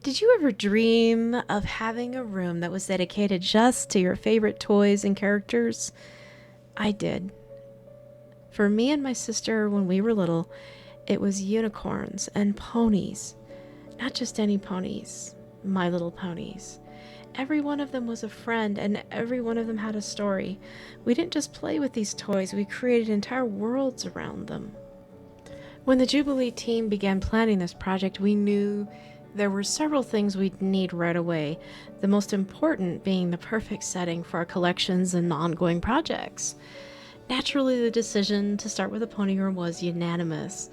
Did you ever dream of having a room that was dedicated just to your favorite toys and characters? I did. For me and my sister, when we were little, it was unicorns and ponies. Not just any ponies, My Little Ponies. Every one of them was a friend, and every one of them had a story. We didn't just play with these toys, we created entire worlds around them. When the Jubilee team began planning this project, we knew there were several things we'd need right away, the most important being the perfect setting for our collections and ongoing projects. Naturally, the decision to start with a pony room was unanimous.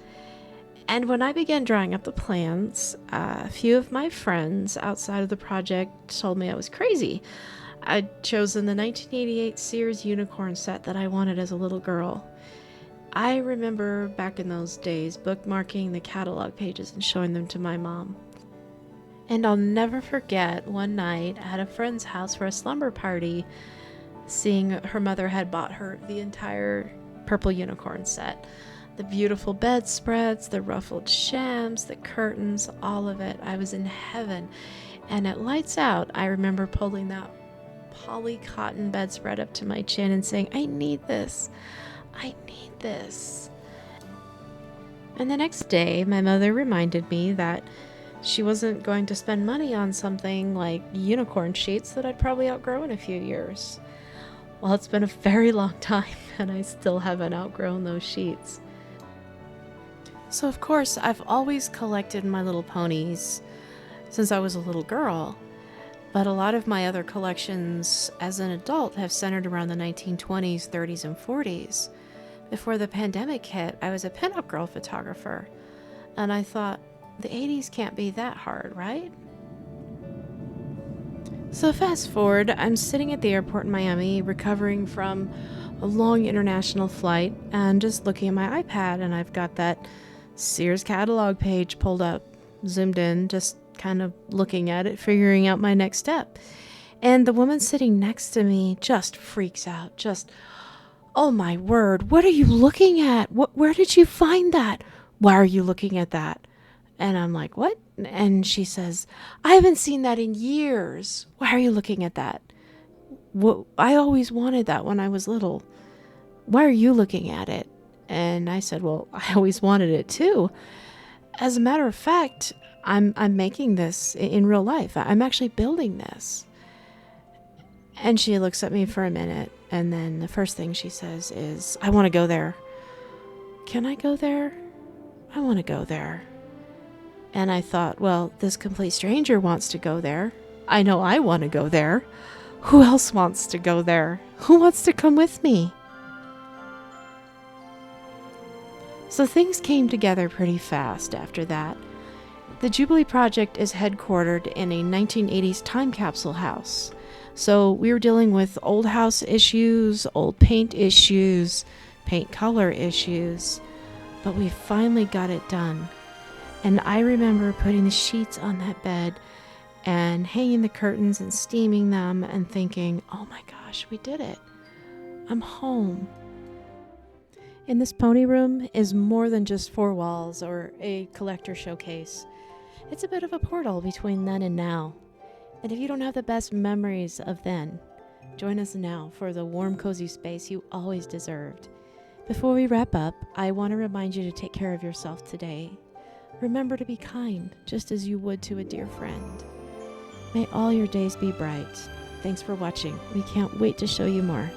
And when I began drawing up the plans, a few of my friends outside of the project told me I was crazy. I'd chosen the 1988 Sears unicorn set that I wanted as a little girl. I remember back in those days bookmarking the catalog pages and showing them to my mom. And I'll never forget one night at a friend's house for a slumber party, seeing her mother had bought her the entire purple unicorn set. The beautiful bedspreads, the ruffled shams, the curtains, all of it. I was in heaven. And at lights out, I remember pulling that poly cotton bedspread up to my chin and saying, I need this. I need this. And the next day, my mother reminded me that she wasn't going to spend money on something like unicorn sheets that I'd probably outgrow in a few years. Well, it's been a very long time, and I still haven't outgrown those sheets. So, of course, I've always collected My Little Ponies since I was a little girl, but a lot of my other collections as an adult have centered around the 1920s, 30s, and 40s. Before the pandemic hit, I was a pinup girl photographer, and I thought, the 80s can't be that hard, right? So fast forward, I'm sitting at the airport in Miami, recovering from a long international flight, and just looking at my iPad, and I've got that Sears catalog page pulled up, zoomed in, just kind of looking at it, figuring out my next step. And the woman sitting next to me just freaks out, oh my word, what are you looking at? Where did you find that? Why are you looking at that? And I'm like, what? And she says, I haven't seen that in years. Why are you looking at that? I always wanted that when I was little. Why are you looking at it? And I said, well, I always wanted it too. As a matter of fact, I'm making this in real life. I'm actually building this. And she looks at me for a minute, and then the first thing she says is, I want to go there. Can I go there? I want to go there. And I thought, well, this complete stranger wants to go there. I know I want to go there. Who else wants to go there? Who wants to come with me? So things came together pretty fast after that. The Jubilee Project is headquartered in a 1980s time capsule house. So we were dealing with old house issues, old paint issues, paint color issues, but we finally got it done. And I remember putting the sheets on that bed and hanging the curtains and steaming them and thinking, oh my gosh, we did it. I'm home. In this pony room is more than just four walls or a collector showcase. It's a bit of a portal between then and now. And if you don't have the best memories of then, join us now for the warm, cozy space you always deserved. Before we wrap up, I want to remind you to take care of yourself today. Remember to be kind, just as you would to a dear friend. May all your days be bright. Thanks for watching. We can't wait to show you more.